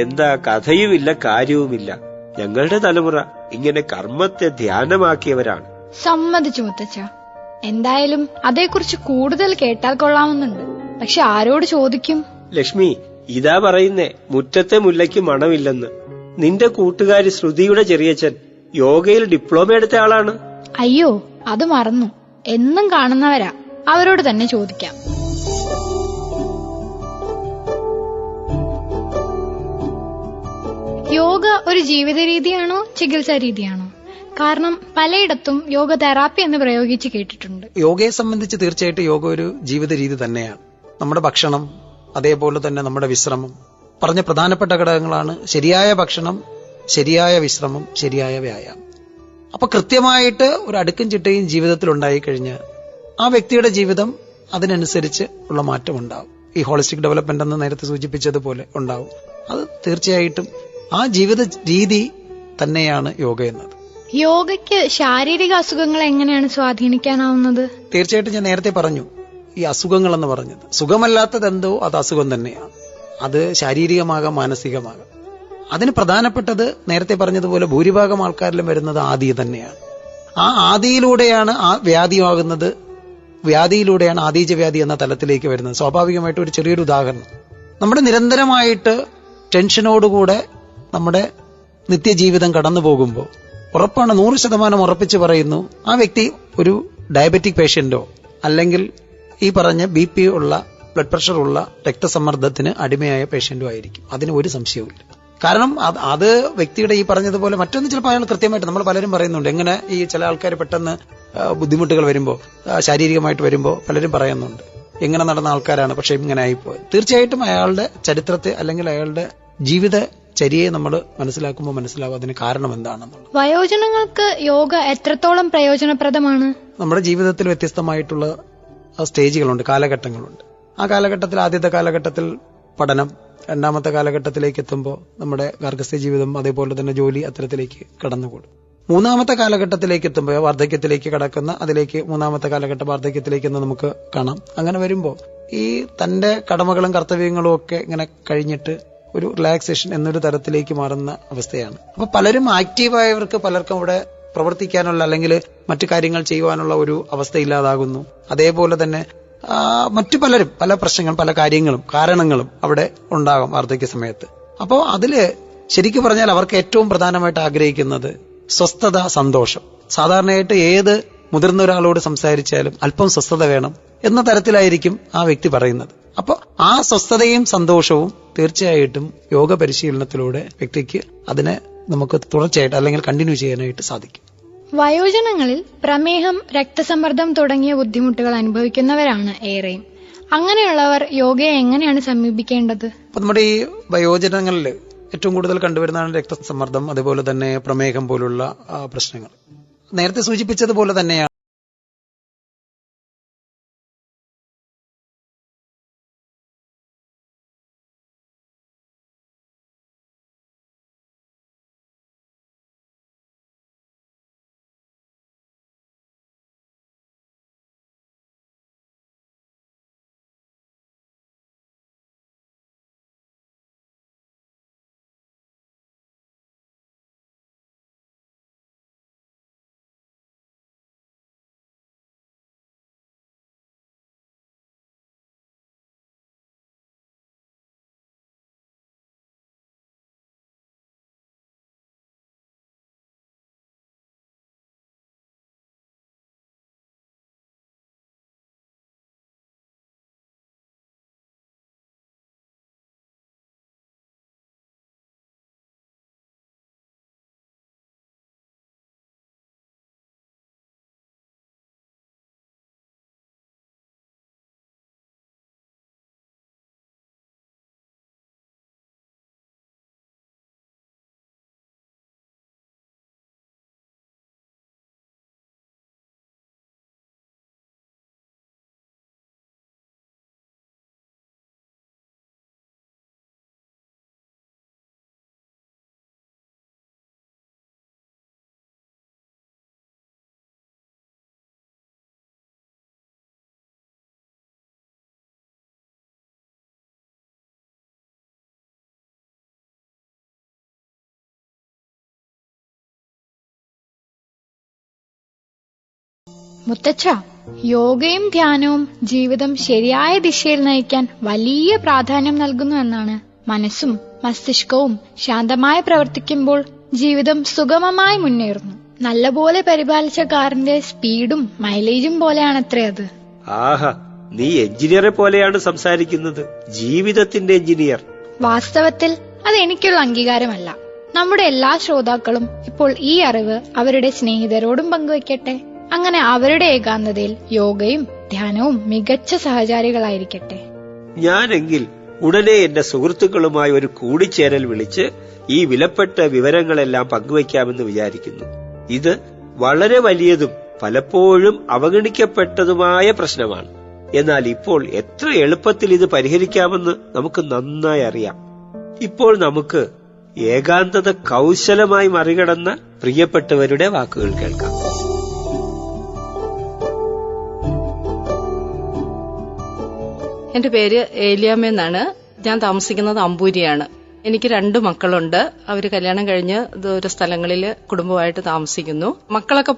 Speaker 4: എന്താ കഥയുമില്ല കാര്യവുമില്ല. ഞങ്ങളുടെ തലമുറ ഇങ്ങനെ കർമ്മത്തെ ധ്യാനമാക്കിയവരാണ്.
Speaker 3: സമ്മതിച്ചു മുത്തച്ഛ. എന്തായാലും അതേക്കുറിച്ച് കൂടുതൽ കേട്ടാൽ കൊള്ളാമെന്നുണ്ട്. പക്ഷെ ആരോട് ചോദിക്കും?
Speaker 4: ലക്ഷ്മി, ഇതാ പറയുന്നേ, മുറ്റത്തെ മുല്ലയ്ക്ക് മണമില്ലെന്ന്. നിന്റെ കൂട്ടുകാരി ശ്രുതിയുടെ ചെറിയച്ഛൻ യോഗയിൽ ഡിപ്ലോമ എടുത്ത ആളാണ്.
Speaker 3: അയ്യോ, അത് മറന്നു. എന്നും കാണുന്നവരാ. അവരോട് തന്നെ ചോദിക്കാം. യോഗ ഒരു ജീവിത രീതിയാണോ ചികിത്സാ രീതിയാണോ? കാരണം പലയിടത്തും യോഗ തെറാപ്പി എന്ന് പ്രയോഗിച്ച് കേട്ടിട്ടുണ്ട്.
Speaker 6: യോഗയെ സംബന്ധിച്ച് തീർച്ചയായിട്ടും യോഗ ഒരു ജീവിത രീതി തന്നെയാണ്. നമ്മുടെ ഭക്ഷണം, അതേപോലെ തന്നെ നമ്മുടെ വിശ്രമം പറഞ്ഞ പ്രധാനപ്പെട്ട ഘടകങ്ങളാണ്. ശരിയായ ഭക്ഷണം, ശരിയായ വിശ്രമം, ശരിയായ വ്യായാമം. അപ്പൊ കൃത്യമായിട്ട് ഒരു അടുക്കും ചിട്ടയും ജീവിതത്തിൽ ഉണ്ടായി കഴിഞ്ഞാൽ ആ വ്യക്തിയുടെ ജീവിതം അതിനനുസരിച്ച് ഉള്ള മാറ്റം ഉണ്ടാവും. ഈ ഹോളിസ്റ്റിക് ഡെവലപ്മെന്റ് എന്ന് നേരത്തെ സൂചിപ്പിച്ചതുപോലെ ഉണ്ടാവും. അത് തീർച്ചയായിട്ടും ആ ജീവിത രീതി തന്നെയാണ് യോഗ എന്നത്.
Speaker 3: യോഗയ്ക്ക് ശാരീരിക അസുഖങ്ങൾ എങ്ങനെയാണ് സ്വാധീനിക്കാനാവുന്നത്?
Speaker 6: തീർച്ചയായിട്ടും ഞാൻ നേരത്തെ പറഞ്ഞു, ഈ അസുഖങ്ങൾ എന്ന് പറഞ്ഞത് സുഖമല്ലാത്തതെന്തോ അത് അസുഖം തന്നെയാണ്. അത് ശാരീരികമാകാം, മാനസികമാകാം. അതിന് പ്രധാനപ്പെട്ടത് നേരത്തെ പറഞ്ഞതുപോലെ ഭൂരിഭാഗം ആൾക്കാരിലും വരുന്നത് ആദി തന്നെയാണ്. ആ ആദിയിലൂടെയാണ് ആ വ്യാധിയാകുന്നത്. വ്യാധിയിലൂടെയാണ് ആദീജവ്യാധി എന്ന തലത്തിലേക്ക് വരുന്നത്. സ്വാഭാവികമായിട്ട് ഒരു ചെറിയൊരു ഉദാഹരണം, നമ്മുടെ നിരന്തരമായിട്ട് ടെൻഷനോടുകൂടെ നമ്മുടെ നിത്യജീവിതം കടന്നു പോകുമ്പോൾ ഉറപ്പാണ്, 100% ഉറപ്പിച്ച് പറയുന്നു, ആ വ്യക്തി ഒരു ഡയബറ്റിക് പേഷ്യന്റോ അല്ലെങ്കിൽ ഈ പറഞ്ഞ BP ഉള്ള, ബ്ലഡ് പ്രഷർ ഉള്ള, രക്തസമ്മർദ്ദത്തിന് അടിമയായ പേഷ്യന്റോ ആയിരിക്കും. അതിന് ഒരു സംശയവുമില്ല. കാരണം അത് വ്യക്തിയുടെ ഈ പറഞ്ഞതുപോലെ മറ്റൊന്ന് ചിലപ്പോൾ അയാൾ കൃത്യമായിട്ട്, നമ്മൾ പലരും പറയുന്നുണ്ട്, എങ്ങനെ ഈ ചില ആൾക്കാർ പെട്ടെന്ന് ബുദ്ധിമുട്ടുകൾ വരുമ്പോൾ, ശാരീരികമായിട്ട് വരുമ്പോൾ പലരും പറയുന്നുണ്ട്, എങ്ങനെ നടന്ന ആൾക്കാരാണ് പക്ഷെ ഇങ്ങനെ ആയിപ്പോയത്. തീർച്ചയായിട്ടും അയാളുടെ ചരിത്രത്തെ അല്ലെങ്കിൽ അയാളുടെ ജീവിതചര്യയെ നമ്മൾ മനസ്സിലാക്കുമ്പോൾ മനസ്സിലാവും അതിന് കാരണം എന്താണെന്നുള്ളത്.
Speaker 3: വയോജനങ്ങൾക്ക് യോഗ എത്രത്തോളം പ്രയോജനപ്രദമാണ്?
Speaker 6: നമ്മുടെ ജീവിതത്തിൽ വ്യത്യസ്തമായിട്ടുള്ള സ്റ്റേജുകളുണ്ട്, കാലഘട്ടങ്ങളുണ്ട്. ആ കാലഘട്ടത്തിൽ ആദ്യത്തെ കാലഘട്ടത്തിൽ പഠനം, രണ്ടാമത്തെ കാലഘട്ടത്തിലേക്ക് എത്തുമ്പോൾ നമ്മുടെ ഗാർഹസ്ഥ്യ ജീവിതം, അതേപോലെ തന്നെ ജോലി, അത്തരത്തിലേക്ക് കടന്നുകൂടും. മൂന്നാമത്തെ കാലഘട്ടത്തിലേക്ക് എത്തുമ്പോൾ വാർദ്ധക്യത്തിലേക്ക് കടക്കുന്ന, അതിലേക്ക് മൂന്നാമത്തെ കാലഘട്ട വാർദ്ധക്യത്തിലേക്ക് നമുക്ക് കാണാം. അങ്ങനെ വരുമ്പോൾ ഈ തന്റെ കടമകളും കർത്തവ്യങ്ങളും ഒക്കെ ഇങ്ങനെ കഴിഞ്ഞിട്ട് ഒരു റിലാക്സേഷൻ എന്നൊരു തരത്തിലേക്ക് മാറുന്ന അവസ്ഥയാണ്. അപ്പൊ പലരും ആക്റ്റീവായവർക്ക് പലർക്കും അവിടെ പ്രവർത്തിക്കാനുള്ള അല്ലെങ്കിൽ മറ്റു കാര്യങ്ങൾ ചെയ്യുവാനുള്ള ഒരു അവസ്ഥ ഇല്ലാതാകുന്നു. അതേപോലെ തന്നെ മറ്റു പലരും പല പ്രശ്നങ്ങളും, പല കാര്യങ്ങളും, കാരണങ്ങളും അവിടെ ഉണ്ടാകും വാർദ്ധക്യ സമയത്ത്. അപ്പോൾ അതില് ശരിക്കും പറഞ്ഞാൽ അവർക്ക് ഏറ്റവും പ്രധാനമായിട്ട് ആഗ്രഹിക്കുന്നത് സ്വസ്ഥത, സന്തോഷം. സാധാരണയായിട്ട് ഏത് മുതിർന്ന ഒരാളോട് സംസാരിച്ചാലും അല്പം സ്വസ്ഥത വേണം എന്ന തരത്തിലായിരിക്കും ആ വ്യക്തി പറയുന്നത്. അപ്പോൾ ആ സ്വസ്ഥതയും സന്തോഷവും തീർച്ചയായിട്ടും യോഗ പരിശീലനത്തിലൂടെ വ്യക്തിക്ക് അതിനെ നമുക്ക് തുടർച്ചയായിട്ട് അല്ലെങ്കിൽ കണ്ടിന്യൂ ചെയ്യാനായിട്ട് സാധിക്കും.
Speaker 3: വയോജനങ്ങളിൽ പ്രമേഹം, രക്തസമ്മർദ്ദം തുടങ്ങിയ ബുദ്ധിമുട്ടുകൾ അനുഭവിക്കുന്നവരാണ് ഏറെയും. അങ്ങനെയുള്ളവർ യോഗയെ എങ്ങനെയാണ് സമീപിക്കേണ്ടത്?
Speaker 6: അപ്പൊ നമ്മുടെ ഈ വയോജനങ്ങളിൽ ഏറ്റവും കൂടുതൽ കണ്ടുവരുന്നതാണ് രക്തസമ്മർദ്ദം, അതുപോലെ തന്നെ പ്രമേഹം പോലുള്ള പ്രശ്നങ്ങൾ. നേരത്തെ സൂചിപ്പിച്ചതുപോലെ തന്നെയാണ്
Speaker 3: മുത്തച്ഛ, യോഗയും ധ്യാനവും ജീവിതം ശരിയായ ദിശയിൽ നയിക്കാൻ വലിയ പ്രാധാന്യം നൽകുന്നു എന്നാണ്. മനസ്സും മസ്തിഷ്കവും ശാന്തമായി പ്രവർത്തിക്കുമ്പോൾ ജീവിതം സുഗമമായി മുന്നേറുന്നു. നല്ലപോലെ പരിപാലിച്ച കാറിന്റെ സ്പീഡും മൈലേജും പോലെയാണത്രേ അത്.
Speaker 4: ആഹാ, നീ എഞ്ചിനീയറെ പോലെയാണ് സംസാരിക്കുന്നത്. ജീവിതത്തിന്റെ എഞ്ചിനീയർ.
Speaker 3: വാസ്തവത്തിൽ അത് എനിക്കുള്ള അംഗീകാരമല്ല. നമ്മുടെ എല്ലാ ശ്രോതാക്കളും ഇപ്പോൾ ഈ അറിവ് അവരുടെ സ്നേഹിതരോടും പങ്കുവയ്ക്കട്ടെ. അങ്ങനെ അവരുടെ ഏകാന്തതയിൽ യോഗയും ധ്യാനവും മികച്ച സഹചാരികളായിരിക്കട്ടെ.
Speaker 4: ഞാനെങ്കിൽ ഉടനെ എന്റെ സുഹൃത്തുക്കളുമായി ഒരു കൂടിച്ചേരൽ വിളിച്ച് ഈ വിലപ്പെട്ട വിവരങ്ങളെല്ലാം പങ്കുവയ്ക്കാമെന്ന് വിചാരിക്കുന്നു. ഇത് വളരെ വലിയതും പലപ്പോഴും അവഗണിക്കപ്പെട്ടതുമായ പ്രശ്നമാണ്. എന്നാൽ ഇപ്പോൾ എത്ര എളുപ്പത്തിൽ ഇത് പരിഹരിക്കാമെന്ന് നമുക്ക് നന്നായി അറിയാം. ഇപ്പോൾ നമുക്ക് ഏകാന്തത കൗശലമായി മറികടന്ന പ്രിയപ്പെട്ടവരുടെ വാക്കുകൾ കേൾക്കാം.
Speaker 7: എന്റെ പേര് ഏലിയാമ്മ. ഞാൻ താമസിക്കുന്നത് അമ്പൂരിയാണ്. എനിക്ക് 2 മക്കളുണ്ട്. അവര് കല്യാണം കഴിഞ്ഞ് ദൂര സ്ഥലങ്ങളിൽ കുടുംബമായിട്ട് താമസിക്കുന്നു. മക്കളൊക്കെ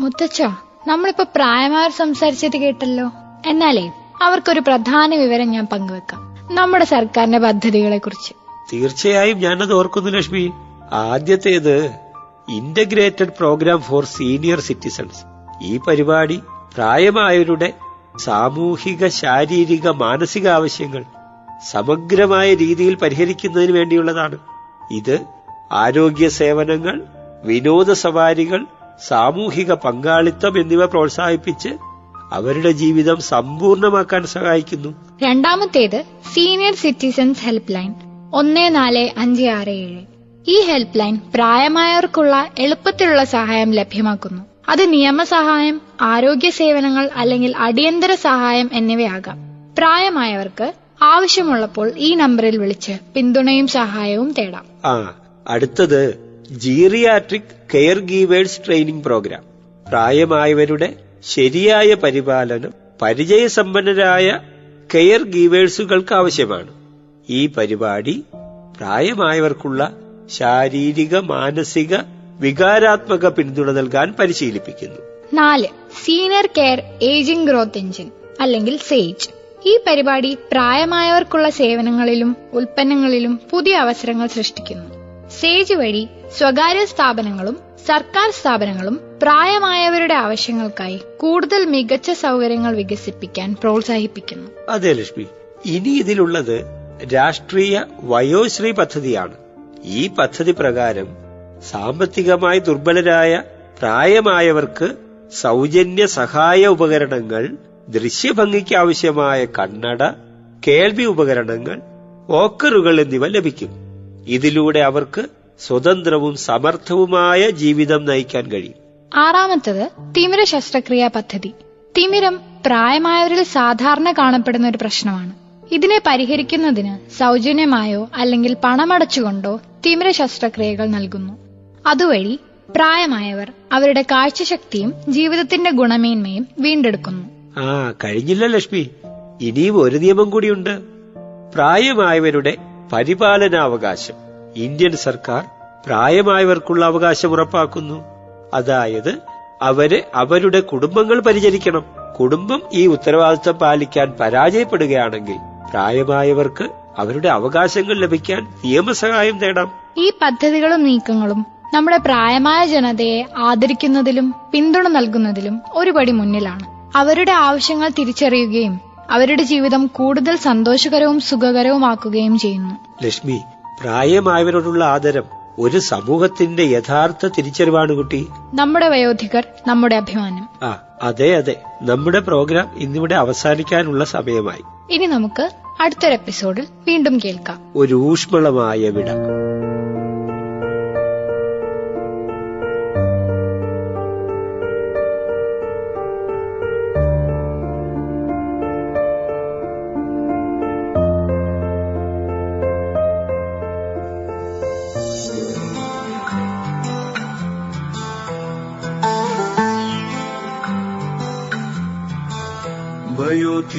Speaker 3: മുത്തച്ഛ, നമ്മളിപ്പോ പ്രായമായവർ സംസാരിച്ചത് കേട്ടല്ലോ. എന്നാലേ അവർക്കൊരു പ്രധാന വിവരം ഞാൻ പങ്കുവെക്കാം, നമ്മുടെ സർക്കാരിന്റെ പദ്ധതികളെ കുറിച്ച്.
Speaker 4: തീർച്ചയായും ഞാനത് ഓർക്കുന്നു ലക്ഷ്മി. ആദ്യത്തേത് integrated programme for senior citizens. ഈ പരിപാടി പ്രായമായവരുടെ സാമൂഹിക, ശാരീരിക, മാനസിക ആവശ്യങ്ങൾ സമഗ്രമായ രീതിയിൽ പരിഹരിക്കുന്നതിന് വേണ്ടിയുള്ളതാണ്. ഇത് ആരോഗ്യ സേവനങ്ങൾ, വിനോദ സവാരികൾ, സാമൂഹിക പങ്കാളിത്തം എന്നിവ പ്രോത്സാഹിപ്പിച്ച് അവരുടെ ജീവിതം സമ്പൂർണമാക്കാൻ സഹായിക്കുന്നു.
Speaker 3: രണ്ടാമത്തേത് സീനിയർ സിറ്റിസൺസ് ഹെൽപ്പ് ലൈൻ 14567. ഈ ഹെൽപ്പ് ലൈൻ പ്രായമായവർക്കുള്ള എളുപ്പത്തിലുള്ള സഹായം ലഭ്യമാക്കുന്നു. അത് നിയമസഹായം, ആരോഗ്യ സേവനങ്ങൾ അല്ലെങ്കിൽ അടിയന്തര സഹായം എന്നിവയാകാം. പ്രായമായവർക്ക് ആവശ്യമുള്ളപ്പോൾ ഈ നമ്പറിൽ വിളിച്ച് പിന്തുണയും സഹായവും തേടാം.
Speaker 4: അടുത്തത് geriatric caregivers training program. പ്രായമായവരുടെ ശരിയായ പരിപാലനം പരിചയസമ്പന്നരായ കെയർ ഗീവേഴ്സുകൾക്ക് ആവശ്യമാണ്. ഈ പരിപാടി പ്രായമായവർക്കുള്ള ശാരീരിക, മാനസിക, വികാരാത്മക പിന്തുണ നൽകാൻ പരിശീലിപ്പിക്കുന്നു.
Speaker 3: 4. Senior care ageing growth engine അല്ലെങ്കിൽ സേജ്. ഈ പരിപാടി പ്രായമായവർക്കുള്ള സേവനങ്ങളിലും ഉൽപ്പന്നങ്ങളിലും പുതിയ അവസരങ്ങൾ സൃഷ്ടിക്കുന്നു. സേജ് വഴി സ്വകാര്യ സ്ഥാപനങ്ങളും സർക്കാർ സ്ഥാപനങ്ങളും പ്രായമായവരുടെ ആവശ്യങ്ങൾക്കായി കൂടുതൽ മികച്ച സൗകര്യങ്ങൾ വികസിപ്പിക്കാൻ പ്രോത്സാഹിപ്പിക്കുന്നു.
Speaker 4: അതെ ലക്ഷ്മി, ഇനി ഇതിലുള്ളത് രാഷ്ട്രീയ വയോശ്രീ പദ്ധതിയാണ്. ഈ പദ്ധതി പ്രകാരം സാമ്പത്തികമായി ദുർബലരായ പ്രായമായവർക്ക് സൗജന്യ സഹായ ഉപകരണങ്ങൾ, ദൃശ്യഭംഗിക്ക് ആവശ്യമായ കണ്ണട, കേൾവി ഉപകരണങ്ങൾ, വോക്കറുകൾ എന്നിവ ലഭിക്കും. ഇതിലൂടെ അവർക്ക് സ്വതന്ത്രവും സമർത്ഥവുമായ ജീവിതം നയിക്കാൻ കഴിയും.
Speaker 3: 6. തിമിര ശസ്ത്രക്രിയാ പദ്ധതി. തിമിരം പ്രായമായവരിൽ സാധാരണ കാണപ്പെടുന്ന ഒരു പ്രശ്നമാണ്. ഇതിനെ പരിഹരിക്കുന്നതിന് സൗജന്യമായോ അല്ലെങ്കിൽ പണമടച്ചുകൊണ്ടോ തിമിര ശസ്ത്രക്രിയകൾ നൽകുന്നു. അതുവഴി പ്രായമായവർ അവരുടെ കാഴ്ചശക്തിയും ജീവിതത്തിന്റെ ഗുണമേന്മയും വീണ്ടെടുക്കുന്നു.
Speaker 4: കഴിഞ്ഞില്ല ലക്ഷ്മി, ഇനിയും ഒരു നിയമം കൂടിയുണ്ട്. പ്രായമായവരുടെ പരിപാലനാവകാശം. ഇന്ത്യൻ സർക്കാർ പ്രായമായവർക്കുള്ള അവകാശം ഉറപ്പാക്കുന്നു. അതായത് അവരെ അവരുടെ കുടുംബങ്ങൾ പരിചരിക്കണം. കുടുംബം ഈ ഉത്തരവാദിത്തം പാലിക്കാൻ പരാജയപ്പെടുകയാണെങ്കിൽ പ്രായമായവർക്ക് അവരുടെ അവകാശങ്ങൾ ലഭിക്കാൻ നിയമസഹായം തേടാം.
Speaker 3: ഈ പദ്ധതികളും നീക്കങ്ങളും നമ്മുടെ പ്രായമായ ജനതയെ ആദരിക്കുന്നതിലും പിന്തുണ നൽകുന്നതിലും ഒരുപടി മുന്നിലാണ്. അവരുടെ ആവശ്യങ്ങൾ തിരിച്ചറിയുകയും അവരുടെ ജീവിതം കൂടുതൽ സന്തോഷകരവും സുഖകരവുമാക്കുകയും ചെയ്യുന്നു.
Speaker 4: ലക്ഷ്മി, പ്രായമായവരോടുള്ള ആദരം ഒരു സമൂഹത്തിന്റെ യഥാർത്ഥ തിരിച്ചറിവാണ് കുട്ടി.
Speaker 3: നമ്മുടെ വയോധികർ നമ്മുടെ അഭിമാനം.
Speaker 4: അതെ അതെ, നമ്മുടെ പ്രോഗ്രാം ഇന്നിവിടെ അവസാനിക്കാനുള്ള സമയമായി.
Speaker 3: ഇനി നമുക്ക് അടുത്തൊരു എപ്പിസോഡിൽ വീണ്ടും കേൾക്കാം.
Speaker 4: ഒരു ഊഷ്മളമായ വിട.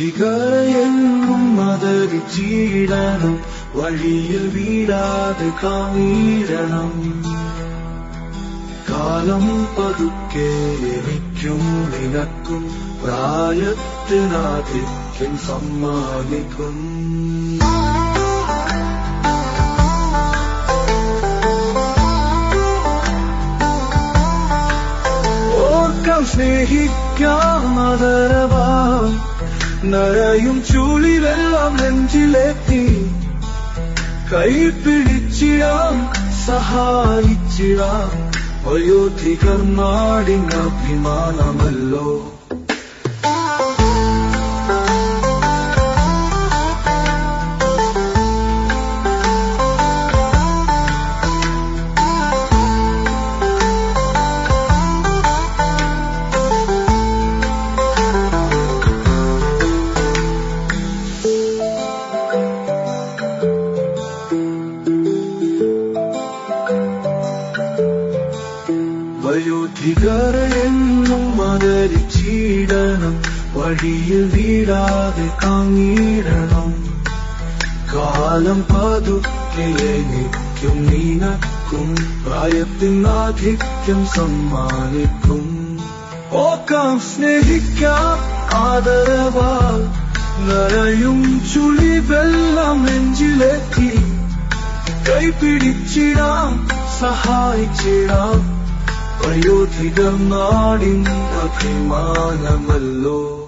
Speaker 8: വയോധികരെന്നും ആദരിച്ചിടണം, വഴിയിൽ വീഴാതെ കാണിടണം. കാലം പതുക്കെ എനിക്കും നിനക്കും പ്രായത്തിനാധിക്യം സമ്മാനിക്കും. ഓർക്കാം സ്നേഹിക്കാം ആദരവാം, നരയും ചൂളിലെല്ലാം നെഞ്ചിലെത്തി കൈപിടിച്ചിടാം, സഹായിച്ചിടാം. വയോധികർ നാടിന് അഭിമാനമല്ലോ. വയോധികരെന്നും ആദരിച്ചിടണം, വഴിയിൽ വീഴാതെ താങ്ങിടണം. കാലം പതുക്കെ എനിക്കും നിനക്കും പ്രായത്തിനാധിക്യം സമ്മാനിക്കും. ഓക്കാം സ്നേഹിക്കാം ആദരവാൽ നിറയും ചുളിവെല്ലാം നെഞ്ചിലെത്തി കൈപിടിച്ചിടാം സഹായിച്ചിടാം വയോധികർ നാടിൻ അഭിമാനമല്ലോ.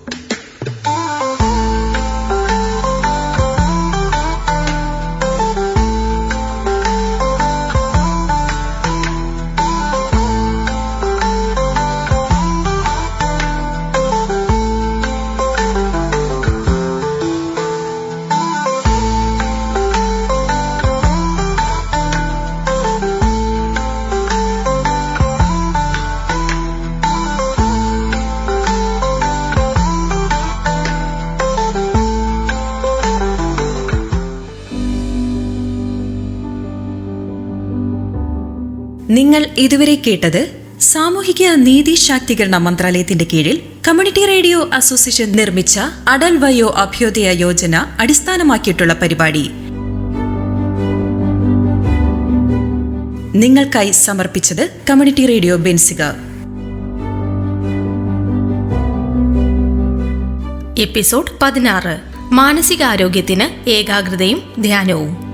Speaker 1: നിങ്ങൾ ഇതുവരെ കേട്ടത് സാമൂഹിക നീതി ശാക്തീകരണ മന്ത്രാലയത്തിന്റെ കീഴിൽ കമ്മ്യൂണിറ്റി റേഡിയോ അസോസിയേഷൻ നിർമ്മിച്ച അടൽ വയോ അഭ്യോദയ യോജന അടിസ്ഥാനമാക്കിയിട്ടുള്ള പരിപാടി. നിങ്ങൾക്കായി സമർപ്പിച്ചത് കമ്മ്യൂണിറ്റി റേഡിയോ ബെൻസിക.
Speaker 9: എപ്പിസോഡ് 16 മാനസികാരോഗ്യത്തിന് ഏകാഗ്രതയും ധ്യാനവും.